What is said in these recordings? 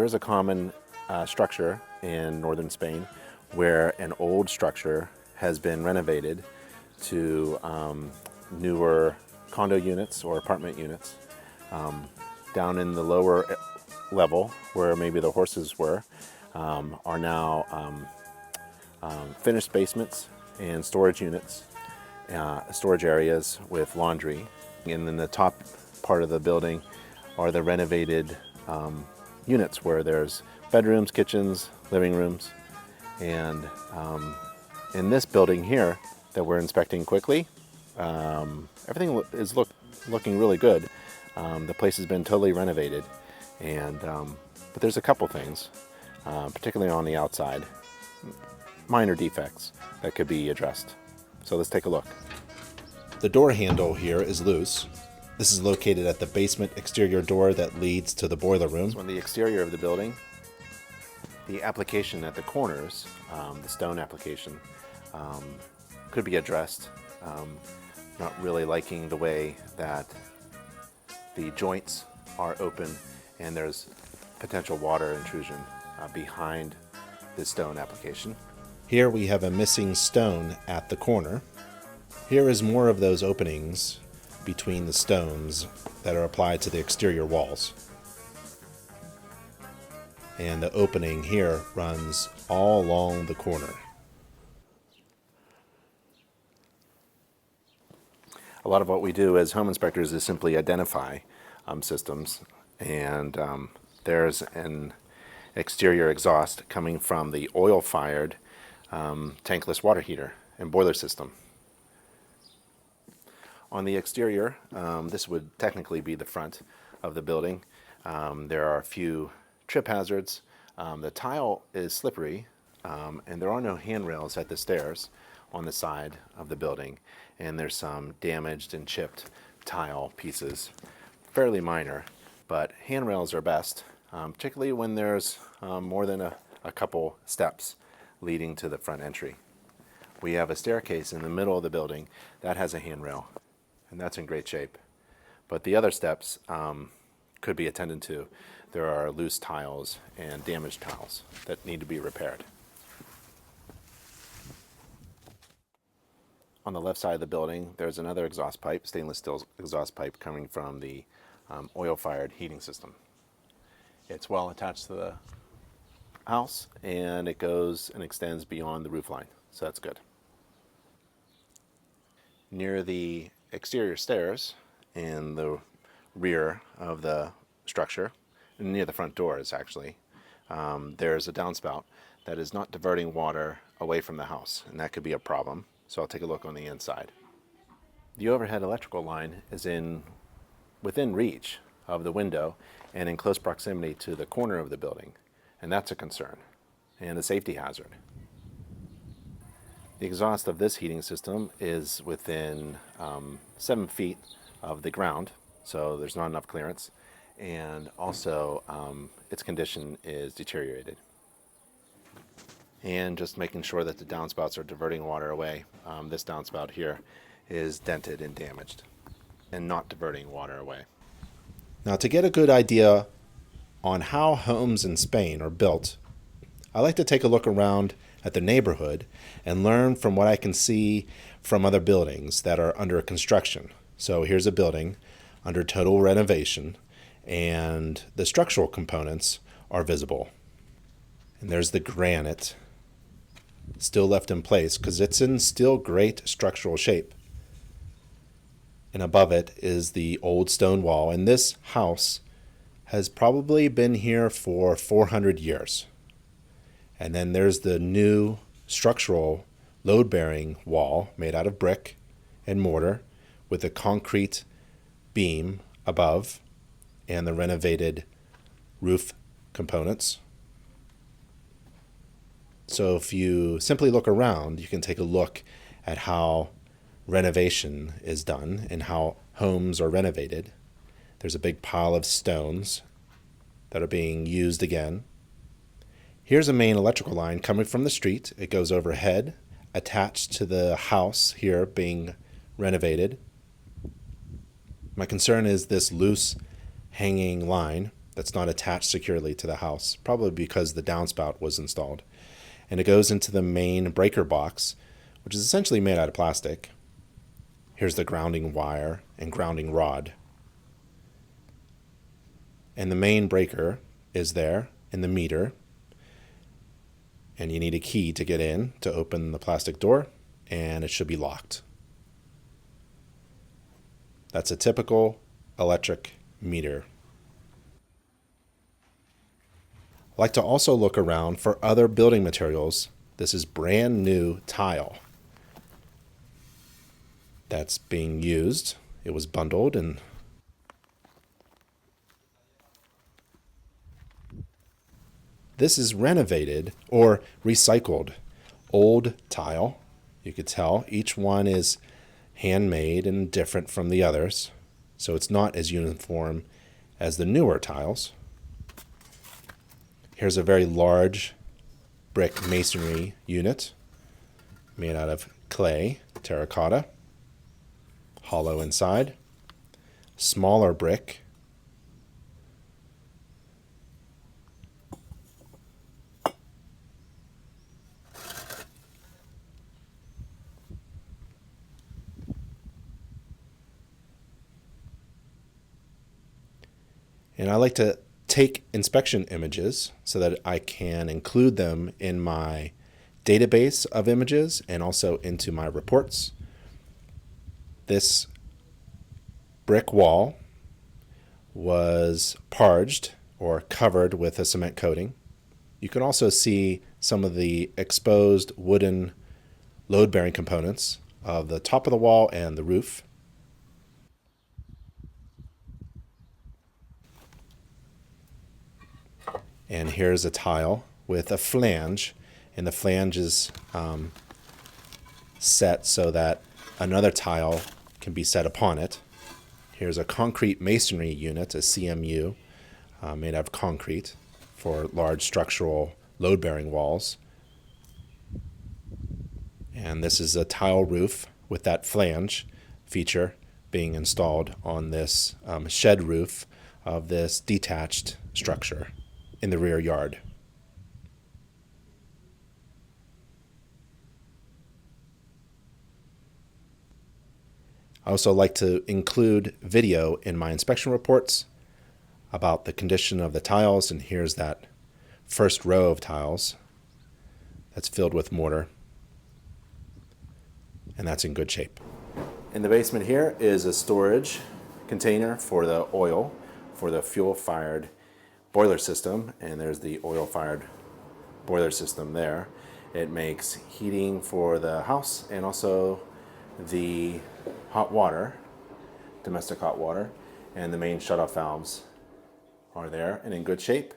There is a common structure in northern Spain where an old structure has been renovated to newer condo units or apartment units. Down in the lower level, where maybe the horses were, are now finished basements and storage units, storage areas with laundry. And then the top part of the building are the renovated units where there's bedrooms, kitchens, living rooms. And in this building here that we're inspecting quickly, everything is looking really good. The place has been totally renovated, and but there's a couple things, particularly on the outside, minor defects that could be addressed. So let's take a look. The door handle here is loose. This is located at the basement exterior door that leads to the boiler room. So on the exterior of the building, the application at the corners, the stone application, could be addressed. Not really liking the way that the joints are open and there's potential water intrusion behind the stone application. Here we have a missing stone at the corner. Here is more of those openings between the stones that are applied to the exterior walls. And the opening here runs all along the corner. A lot of what we do as home inspectors is simply identify systems, and there's an exterior exhaust coming from the oil-fired tankless water heater and boiler system. On the exterior, this would technically be the front of the building. There are a few trip hazards. The tile is slippery, and there are no handrails at the stairs on the side of the building, and there's some damaged and chipped tile pieces, fairly minor, but handrails are best, particularly when there's more than a couple steps leading to the front entry. We have a staircase in the middle of the building that has a handrail, and that's in great shape, but the other steps could be attended to. There are loose tiles and damaged tiles that need to be repaired. On the left side of the building, there's another exhaust pipe, stainless steel exhaust pipe coming from the oil-fired heating system. It's well attached to the house, and it goes and extends beyond the roof line, so that's good. Near the exterior stairs in the rear of the structure, near the front doors actually, there's a downspout that is not diverting water away from the house, and that could be a problem. So I'll take a look on the inside. The overhead electrical line is within reach of the window and in close proximity to the corner of the building, and that's a concern and a safety hazard. The exhaust of this heating system is within 7 feet of the ground, so there's not enough clearance, and also its condition is deteriorated. And just making sure that the downspouts are diverting water away. This downspout here is dented and damaged and not diverting water away. Now, to get a good idea on how homes in Spain are built, I like to take a look around at the neighborhood and learn from what I can see from other buildings that are under construction. So here's a building under total renovation, and the structural components are visible. And there's the granite still left in place because it's in still great structural shape. And above it is the old stone wall, and this house has probably been here for 400 years. And then there's the new structural load-bearing wall made out of brick and mortar with a concrete beam above and the renovated roof components. So if you simply look around, you can take a look at how renovation is done and how homes are renovated. There's a big pile of stones that are being used again. Here's a main electrical line coming from the street. It goes overhead, attached to the house here being renovated. My concern is this loose hanging line that's not attached securely to the house, probably because the downspout was installed. And it goes into the main breaker box, which is essentially made out of plastic. Here's the grounding wire and grounding rod. And the main breaker is there in the meter. And you need a key to get in to open the plastic door, and it should be locked. That's a typical electric meter. I like to also look around for other building materials. This is brand new tile that's being used. It was bundled, and this is renovated or recycled old tile. You could tell each one is handmade and different from the others, so it's not as uniform as the newer tiles. Here's a very large brick masonry unit made out of clay, terracotta, hollow inside. Smaller brick, and I like to take inspection images so that I can include them in my database of images and also into my reports. This brick wall was parged or covered with a cement coating. You can also see some of the exposed wooden load-bearing components of the top of the wall and the roof. And here's a tile with a flange, and the flange is set so that another tile can be set upon it. Here's a concrete masonry unit, a CMU, made out of concrete for large structural load-bearing walls. And this is a tile roof with that flange feature being installed on this shed roof of this detached structure in the rear yard. I also like to include video in my inspection reports about the condition of the tiles, and here's that first row of tiles that's filled with mortar, and that's in good shape. In the basement here is a storage container for the oil for the fuel-fired boiler system, and there's the oil-fired boiler system there. It makes heating for the house and also the hot water, domestic hot water, and the main shutoff valves are there and in good shape.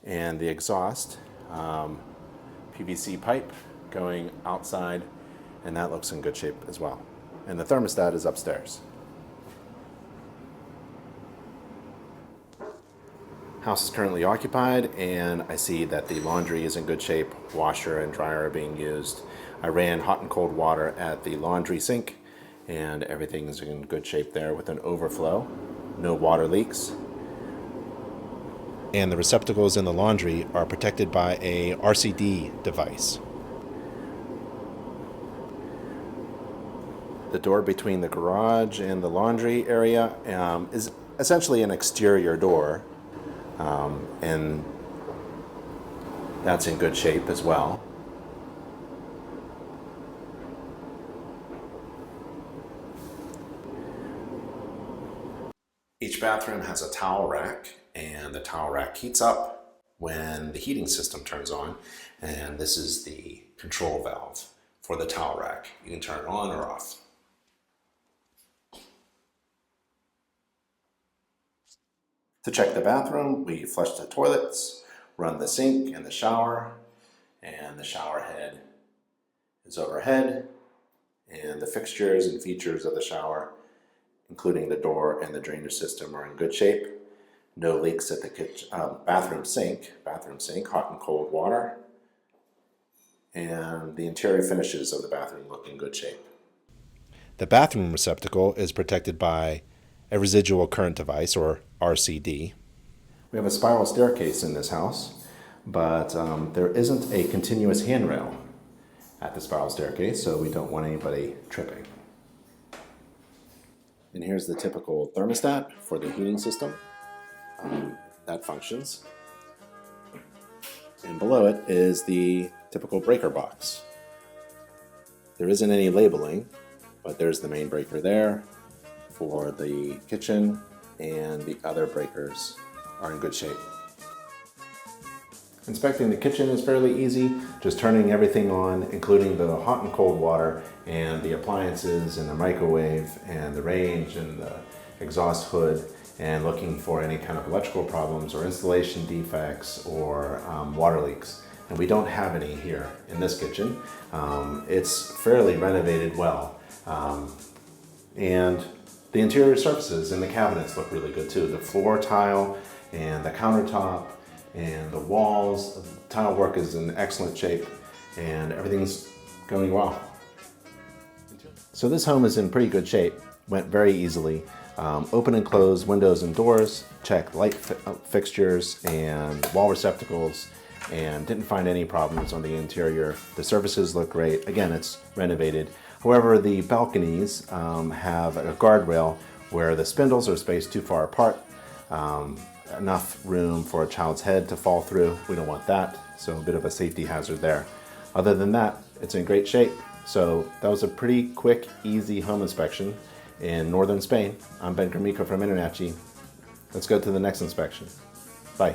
And the exhaust, PVC pipe going outside, and that looks in good shape as well. And the thermostat is upstairs. House is currently occupied, and I see that the laundry is in good shape. Washer and dryer are being used. I ran hot and cold water at the laundry sink, and everything is in good shape there with an overflow. No water leaks. And the receptacles in the laundry are protected by a RCD device. The door between the garage and the laundry area is essentially an exterior door. And that's in good shape as well. Each bathroom has a towel rack, and the towel rack heats up when the heating system turns on, and this is the control valve for the towel rack. You can turn it on or off. To check the bathroom, we flush the toilets, run the sink and the shower head is overhead, and the fixtures and features of the shower, including the door and the drainage system, are in good shape. No leaks at the kitchen, bathroom sink, hot and cold water, and the interior finishes of the bathroom look in good shape. The bathroom receptacle is protected by a residual current device, or RCD. We We have a spiral staircase in this house, but there isn't a continuous handrail at the spiral staircase, so we don't want anybody tripping. And here's the typical thermostat for the heating system. That functions. And below it is the typical breaker box. There isn't any labeling, but there's the main breaker there for the kitchen, and the other breakers are in good shape. Inspecting the kitchen is fairly easy, just turning everything on, including the hot and cold water and the appliances and the microwave and the range and the exhaust hood, and looking for any kind of electrical problems or installation defects or water leaks. And we don't have any here in this kitchen. It's fairly renovated well. And the interior surfaces and the cabinets look really good too. The floor tile and the countertop and the walls, the tile work is in excellent shape, and everything's going well. So this home is in pretty good shape, went very easily. Open and close windows and doors, checked light fixtures and wall receptacles, and didn't find any problems on the interior. The surfaces look great. Again, it's renovated. However, the balconies have a guardrail where the spindles are spaced too far apart. Enough room for a child's head to fall through. We don't want that, so a bit of a safety hazard there. Other than that, it's in great shape. So that was a pretty quick, easy home inspection in northern Spain. I'm Ben Gromicko from Internachi. Let's go to the next inspection. Bye.